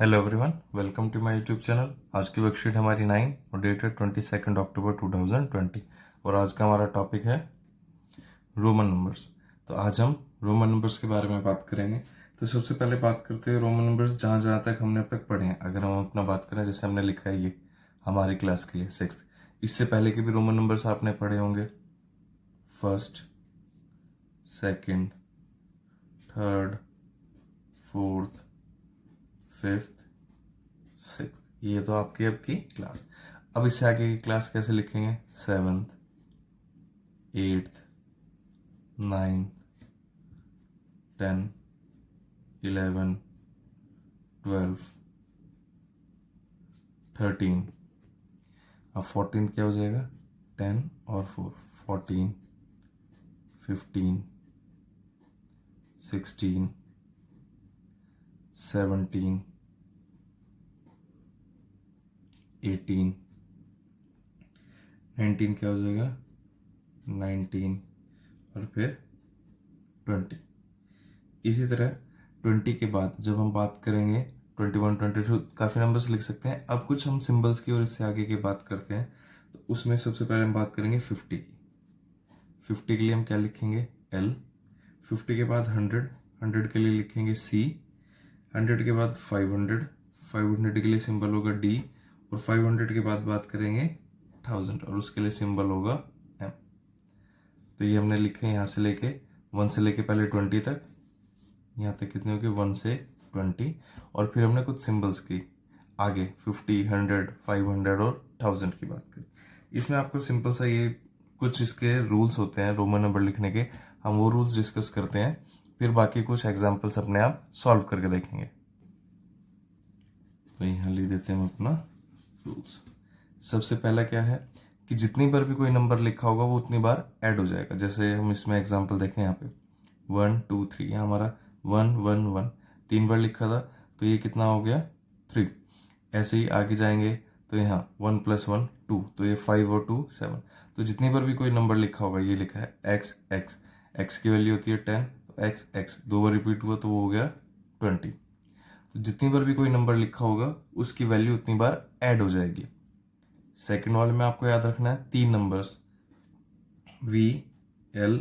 Hello everyone, welcome to my YouTube channel. आज की worksheet हमारी 9 और डेटेड 22 अक्टूबर 2020 और आज का हमारा टॉपिक है रोमन नंबर्स। तो आज हम रोमन नंबर्स के बारे में बात करेंगे। तो सबसे पहले बात करते हैं रोमन नंबर्स जहाँ जहाँ तक हमने अब तक पढ़े हैं। अगर हम अपना बात करें, जैसे हमने लिखा है ये हमारी क्लास के लिए 6th, इससे पहले के भी रोमन नंबर्स आपने पढ़े होंगे। First, second, third, fourth, fifth, six, ये तो आपकी अब की क्लास। अब इससे आगे की क्लास कैसे लिखेंगे? 7th, 8th, 9th, 10, 11, 12, 13। अब 14th क्या हो जाएगा? 10 और 4, 14, 15, 16, 17, 18, 19 क्या हो जाएगा? 19 और फिर 20। इसी तरह 20 के बाद जब हम बात करेंगे 21, 22, काफ़ी नंबर्स लिख सकते हैं। अब कुछ हम सिंबल्स की और इससे आगे की बात करते हैं। तो उसमें सबसे पहले हम बात करेंगे 50 की। 50 के लिए हम क्या लिखेंगे? L। 50 के बाद 100, 100 के लिए लिखेंगे C। 100 के बाद 500, 500 के लिए सिंबल होगा D। और 500 के बाद बात करेंगे 1000 और उसके लिए सिंबल होगा M। तो ये हमने लिखे यहाँ से लेके 1 से लेके पहले 20 तक, यहाँ तक कितने हो गए? 1 से 20। और फिर हमने कुछ सिंबल्स की आगे 50, 100, 500 और 1000 की बात करी। इसमें आपको सिंपल सा ये कुछ इसके रूल्स होते हैं रोमन नंबर लिखने के, हम वो रूल्स डिस्कस करते हैं, फिर बाकी कुछ एग्जाम्पल्स अपने आप सॉल्व करके देखेंगे। तो यहाँ लिख देते हैं हम अपना रूल्स। सबसे पहला क्या है कि जितनी बार भी कोई नंबर लिखा होगा वो उतनी बार ऐड हो जाएगा। जैसे हम इसमें एग्जाम्पल देखें, यहाँ पे 1, 2, 3, यहाँ हमारा 1, 1, 1 3 बार लिखा था, तो ये कितना हो गया? 3। ऐसे ही आगे जाएंगे तो यहाँ 1 + 1 2, तो ये 5 और 2 7। तो जितनी बार भी कोई नंबर लिखा होगा, ये लिखा है x x, x की वैल्यू होती है 10, तो x x 2 बार रिपीट हुआ तो वो हो गया 20। तो जितनी बार भी कोई नंबर लिखा होगा उसकी वैल्यू उतनी बार ऐड हो जाएगी। सेकेंड वाले में आपको याद रखना है 3 numbers V, L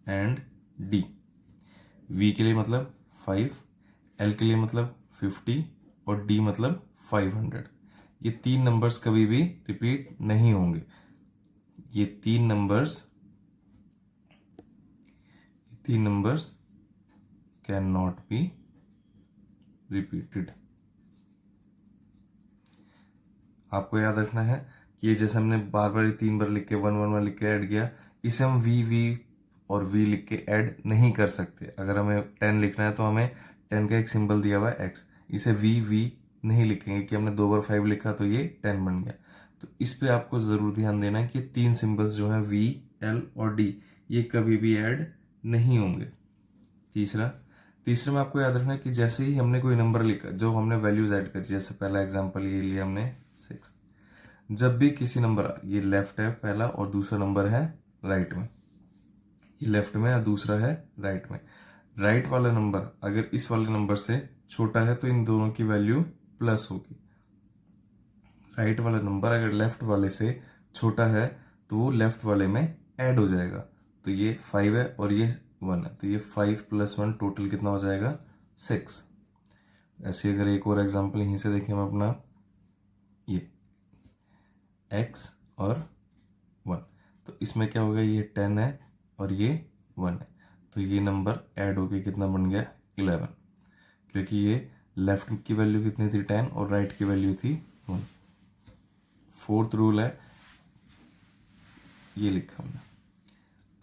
and D। V के लिए मतलब 5, L के लिए मतलब 50 और D मतलब 500। ये 3 नंबर्स कभी भी रिपीट नहीं होंगे। ये 3 numbers can not be repeated. आपको याद रखना है कि ये जैसे हमने बार बार 3 बार लिख के 1, 1, 1 लिख के ऐड किया, इसे हम V और V लिख के ऐड नहीं कर सकते। अगर हमें 10 लिखना है तो हमें 10 का एक सिंबल दिया हुआ है X, इसे V नहीं लिखेंगे कि हमने 2 बार 5 लिखा तो ये 10 बन गया। तो इस पे आपको ज़रूर ध्यान देना है कि 3 सिंबल्स जो हैं V, L और D, ये कभी भी ऐड नहीं होंगे। तीसरा में आपको याद रखना है कि जैसे ही हमने कोई नंबर लिखा, जो हमने वैल्यूज ऐड करी, जैसे पहला एग्जांपल ये लिया हमने 6, जब भी किसी नंबर, ये लेफ्ट है पहला और दूसरा नंबर है राइट में, ये लेफ्ट में और दूसरा है राइट में, राइट वाला नंबर अगर इस वाले नंबर से छोटा है तो इन दोनों की वैल्यू प्लस होगी। राइट वाला नंबर अगर लेफ्ट वाले से छोटा है तो वो लेफ्ट वाले में ऐड हो जाएगा। तो ये 5 है और ये 1 है, तो ये 5 + 1 टोटल कितना हो जाएगा? 6। ऐसे अगर एक और एग्जांपल यहीं से देखें हम अपना, ये x और 1, तो इसमें क्या होगा? ये 10 है और ये 1 है, तो ये नंबर ऐड होके कितना बन गया? 11, क्योंकि ये लेफ्ट की वैल्यू कितनी थी? 10 और राइट की वैल्यू थी 1। फोर्थ रूल है, ये लिखा हमने।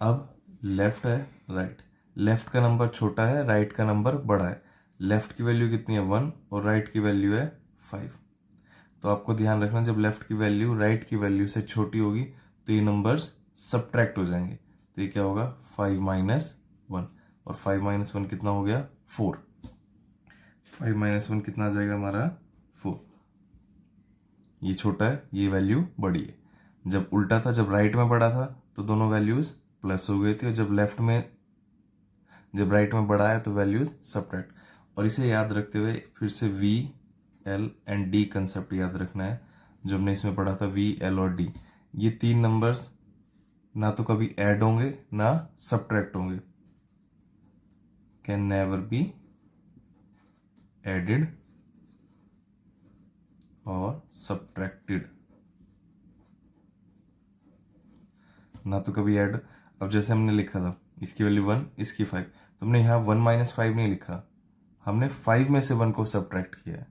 अब लेफ्ट है राइट, लेफ्ट का नंबर छोटा है, राइट का नंबर बड़ा है। लेफ्ट की वैल्यू कितनी है? 1 और राइट की वैल्यू है 5। तो आपको ध्यान रखना, जब लेफ्ट की वैल्यू राइट की वैल्यू से छोटी होगी तो ये नंबर्स सब्ट्रैक्ट हो जाएंगे। तो ये क्या होगा? 5 - 1, और 5 - 1 कितना हो गया? 4। 5 - 1 कितना आ जाएगा हमारा? 4। ये छोटा है, ये वैल्यू बड़ी है। जब उल्टा था, जब राइट में बड़ा था तो दोनों वैल्यूज प्लस हो गई थी, और जब राइट में बड़ा है तो वैल्यूज सब्ट्रैक्ट। और इसे याद रखते हुए फिर से V L and D concept याद रखना है जो हमने इसमें पढ़ा था, वी एल और डी। ये तीन नंबर्स ना तो कभी ऐड होंगे ना सब्ट्रैक्ट होंगे, कैन नेवर बी एडेड और सब्ट्रैक्टेड, ना तो कभी ऐड। अब जैसे हमने लिखा था इसकी वैल्यू 1, इसकी 5, तो हमने यहाँ 1 - 5 नहीं लिखा, हमने 5 में से 1 को सब्ट्रैक्ट किया है।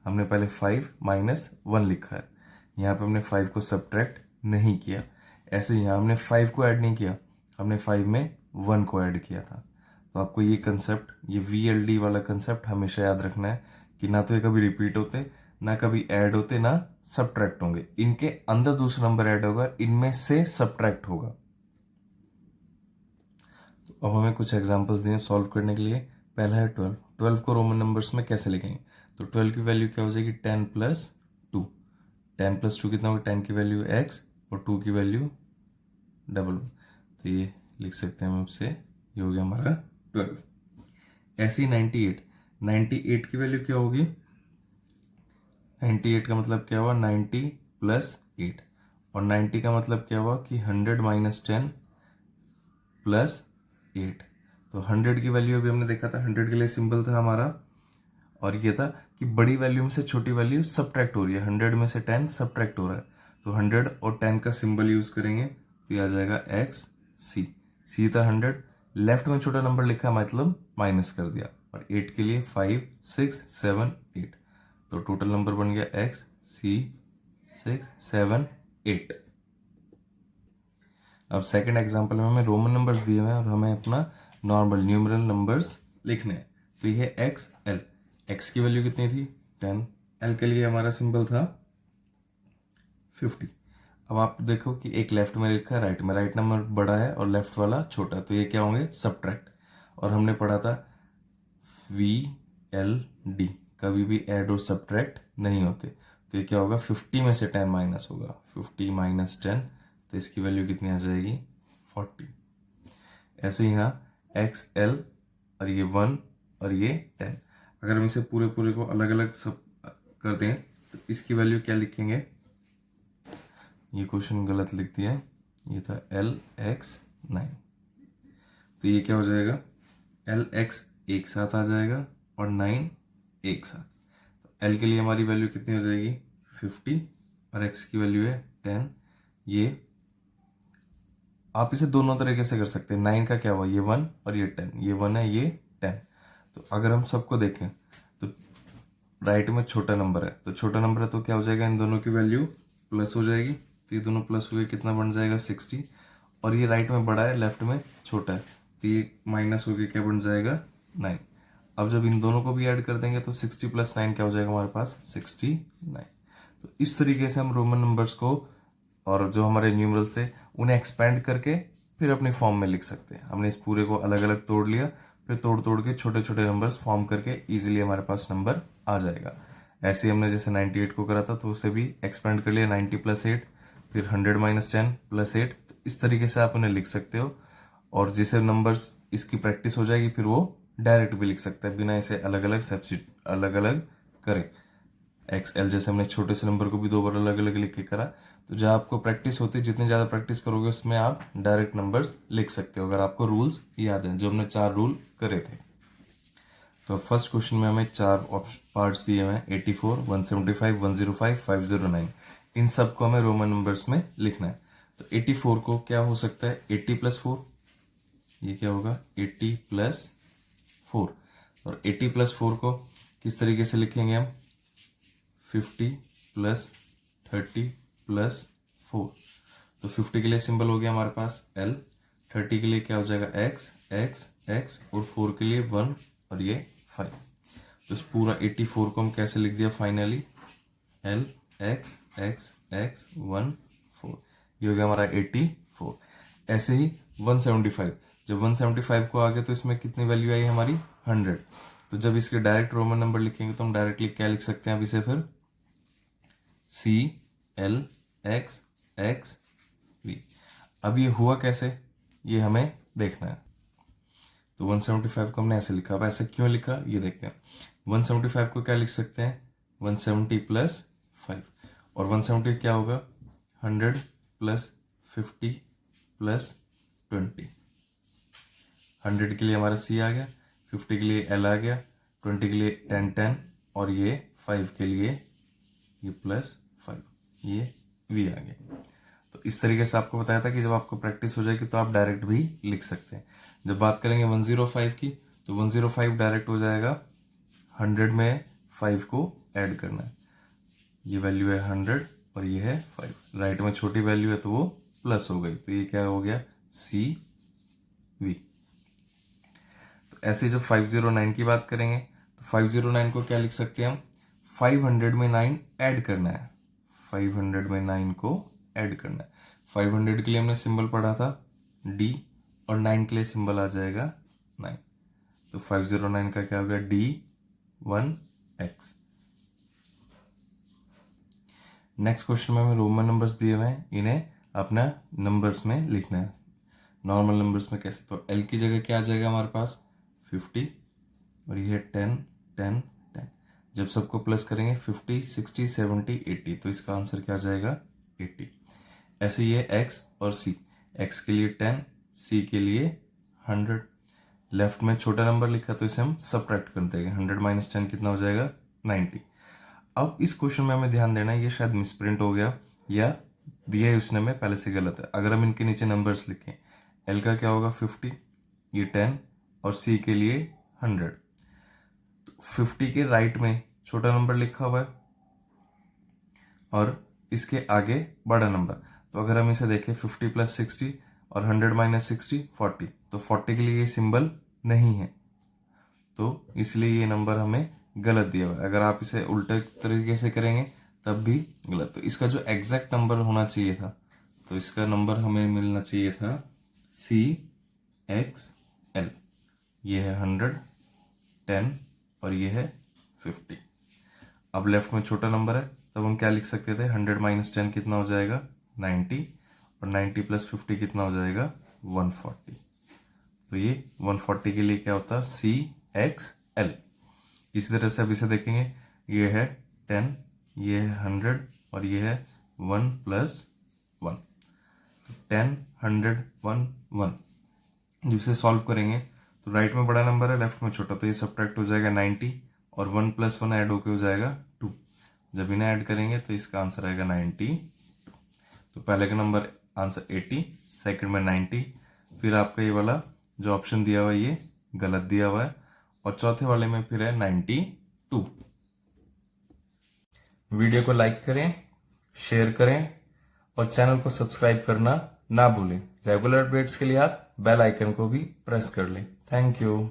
हमने पहले 5 - 1 लिखा है, यहाँ पे हमने 5 को सब्ट्रैक्ट नहीं किया। ऐसे यहाँ हमने 5 को ऐड नहीं किया, हमने 5 में 1 को ऐड किया था। तो आपको ये कंसेप्ट, ये VLD वाला कंसेप्ट हमेशा याद रखना है कि ना तो ये कभी रिपीट होते, ना कभी ऐड होते, ना सब्ट्रैक्ट होंगे। इनके अंदर दूसरा नंबर ऐड होगा, इनमें से सब्ट्रैक्ट होगा। तो अब हमें कुछ एग्जांपल्स दिए सॉल्व करने के लिए। पहला है 12। 12 को रोमन नंबर्स में कैसे लिखेंगे? तो 12 की वैल्यू क्या हो जाएगी? 10 + 2। 10 + 2 कितना होगा? 10 की वैल्यू x और 2 की वैल्यू डबल। तो ये लिख सकते हैं हम आपसे, ये हो गया हमारा 12। ऐसे ही 98। 98 की वैल्यू क्या होगी? 98 का मतलब क्या हुआ? 90 + 8। और 90 का मतलब क्या हुआ कि 100 - 10 + 8। तो 100 की वैल्यू अभी हमने देखा था, 100 के लिए सिंबल था हमारा, और ये था कि बड़ी वैल्यू में से छोटी वैल्यू सब्ट्रैक्ट हो रही है। 100 में से 10 सब्ट्रैक्ट हो रहा है, तो 100 और 10 का सिंबल यूज करेंगे तो ये आ जाएगा XC। C था 100, लेफ्ट में छोटा नंबर लिखा मतलब माइनस कर दिया, और 8 के लिए 5 6 7 8, तो टोटल नंबर बन गया XC 6 7 8। अब सेकंड एग्जांपल में हमें रोमन नंबर्स दिए हुए हैं और हमें अपना नॉर्मल न्यूमरल नंबर्स लिखने हैं। तो ये है XL। X की वैल्यू कितनी थी? 10। L के लिए हमारा सिंबल था 50। अब आप देखो कि एक लेफ्ट में लिखा है, राइट में। राइट नंबर बड़ा है और लेफ्ट वाला छोटा, तो ये क्या होंगे? सब्ट्रैक्ट। और हमने पढ़ा था VLD कभी भी ऐड और सब्ट्रैक्ट नहीं होते, तो ये क्या होगा? 50 में से 10 माइनस होगा, 50 - 10, तो इसकी वैल्यू कितनी आ जाएगी? 40। ऐसे ही यहाँ XL और ये 1 और ये 10, अगर हम इसे पूरे पूरे को अलग अलग सब कर दें तो इसकी वैल्यू क्या लिखेंगे? ये क्वेश्चन गलत लिख दिया, ये था LX9, तो ये क्या हो जाएगा? LX एक साथ आ जाएगा और 9 एक साथ। तो L के लिए हमारी वैल्यू कितनी हो जाएगी? 50, और X की वैल्यू है 10। ये आप इसे दोनों तरीके से कर सकते हैं। 9 का क्या हुआ? ये 1 और ये 10, ये 1 है, ये 10। तो अगर हम सबको देखें तो राइट में छोटा नंबर है, तो छोटा नंबर है तो क्या हो जाएगा? इन दोनों की वैल्यू प्लस हो जाएगी, तो ये दोनों प्लस हुए, कितना बन जाएगा? 60। और ये राइट में बड़ा है, लेफ्ट में छोटा है, तो ये माइनस हो गया, क्या बन जाएगा? 9। अब जब इन दोनों को भी ऐड कर देंगे तो 60 + 9 क्या हो जाएगा हमारे पास? 69। तो इस तरीके से हम रोमन नंबर्स को और जो हमारे न्यूमरल्स है उन्हें एक्सपेंड करके फिर अपनी फॉर्म में लिख सकते हैं। हमने इस पूरे को अलग अलग तोड़ लिया, फिर तोड़ तोड़ के छोटे छोटे नंबर्स फॉर्म करके इजीली हमारे पास नंबर आ जाएगा। ऐसे ही हमने जैसे 98 को करा था तो उसे भी एक्सपेंड कर लिया, 90 + 8, फिर 100 - 10 + 8। तो इस तरीके से आप उन्हें लिख सकते हो, और जिसे नंबर्स इसकी प्रैक्टिस हो जाएगी फिर वो डायरेक्ट भी लिख सकता है बिना इसे अलग अलग अलग अलग करें। XL जैसे हमने छोटे से नंबर को भी 2 बार अलग अलग लिख के करा, तो जब आपको प्रैक्टिस होती है, जितनी ज़्यादा प्रैक्टिस करोगे उसमें आप डायरेक्ट नंबर्स लिख सकते हो, अगर आपको रूल्स याद हैं जो हमने 4 रूल करे थे। तो फर्स्ट क्वेश्चन में हमें 4 पार्ट्स दिए हुए हैं, 84, 175, 105, 509। इन सब को हमें रोमन नंबर्स में लिखना है। तो 84 को क्या हो सकता है? 80 + 4, ये क्या होगा? 80 + 4। और 80 + 4 को किस तरीके से लिखेंगे हम? 50 + 30 + 4। तो 50 के लिए सिंबल हो गया हमारे पास L, 30 के लिए क्या हो जाएगा? X X X, और 4 के लिए 1 और ये 5। तो इस पूरा 84 को हम कैसे लिख दिया finally? L X X X 1 4, ये हो गया हमारा 84। ऐसे ही 175, जब 175 को आ गया तो इसमें कितनी वैल्यू आई हमारी? 100। तो जब इसके डायरेक्ट रोमन नंबर लिखेंगे तो हम डायरेक्टली क्या लिख सकते हैं अब इसे? फिर CL X X V। अब ये हुआ कैसे, ये हमें देखना है। तो 175 को हमने ऐसे लिखा, अब ऐसे क्यों लिखा ये देखते हैं। 175 को क्या लिख सकते हैं? 170 प्लस 5, और 170 क्या होगा 100 प्लस 50 प्लस 20। 100 के लिए हमारा C आ गया, 50 के लिए L आ गया, 20 के लिए 10 और ये 5 के लिए ये प्लस 5, ये V आ गया। तो इस तरीके से आपको बताया था कि जब आपको प्रैक्टिस हो जाएगी तो आप डायरेक्ट भी लिख सकते हैं। जब बात करेंगे 105 की तो 105 डायरेक्ट हो जाएगा 100 में 5 को ऐड करना है। ये वैल्यू है 100 और ये है 5, राइट में छोटी वैल्यू है तो वो प्लस हो गई, तो ये क्या हो गया CV। तो ऐसे जब 509 की बात करेंगे तो 509 को क्या लिख सकते हैं हम, 500 में 9 ऐड करना है, 500 में 9 को ऐड करना है। 500 के लिए हमने सिंबल पढ़ा था D और 9 के लिए सिंबल आ जाएगा 9, तो 509 का क्या होगा D1X। नेक्स्ट क्वेश्चन में हमें रोमन नंबर्स दिए हुए हैं, इन्हें अपना नंबर्स में लिखना है। नॉर्मल नंबर्स में कैसे, तो L की जगह क्या आ जाएगा हमारे पास 50 और ये 10 10 10। जब सबको प्लस करेंगे 50 60 70 80, तो इसका आंसर क्या आ जाएगा 80। ऐसे ये X और C, X के लिए 10, C के लिए 100। लेफ्ट में छोटा नंबर लिखा तो इसे हम सबट्रैक्ट कर देंगे, 100 माइनस 10 कितना हो जाएगा 90। अब इस क्वेश्चन में हमें ध्यान देना है, ये शायद मिसप्रिंट हो गया या दिया है उसने में पहले से गलत है। अगर हम इनके नीचे नंबर्स लिखें, L का क्या होगा 50, ये 10 और C के लिए 100। तो 50 के राइट में छोटा नंबर लिखा हुआ है और इसके आगे बड़ा नंबर, तो अगर हम इसे देखें 50 प्लस 60 और 100 माइनस 60 40, तो 40 के लिए ये सिंबल नहीं है, तो इसलिए ये नंबर हमें गलत दिया हुआ है। अगर आप इसे उल्टे तरीके से करेंगे तब भी गलत। तो इसका जो एग्जैक्ट नंबर होना चाहिए था, तो इसका नंबर हमें मिलना चाहिए था CXL। ये है 100 10 और ये है 50। अब लेफ्ट में छोटा नंबर है, तब हम क्या लिख सकते थे, 100 माइनस 10 कितना हो जाएगा 90 और 90 प्लस 50 कितना हो जाएगा 140। तो ये 140 के लिए क्या होता है CXL। इसी तरह से अब इसे देखेंगे, ये है 10, ये है 100 और ये है 1 प्लस 1, 10 100 1 1। जब इसे सॉल्व करेंगे तो राइट में बड़ा नंबर है, लेफ्ट में छोटा, तो ये सबट्रैक्ट हो जाएगा 90 और 1 प्लस 1 ऐड होकर हो जाएगा 2। जब इन्हें ऐड करेंगे तो इसका आंसर आएगा 92। तो पहले का नंबर आंसर 80, सेकंड में 90, फिर आपका ये वाला जो ऑप्शन दिया हुआ है ये गलत दिया हुआ है, और चौथे वाले में फिर है 92। वीडियो को लाइक करें, शेयर करें और चैनल को सब्सक्राइब करना ना भूलें। रेगुलर अपडेट्स के लिए आप बेल आइकन को भी प्रेस कर लें। Thank you.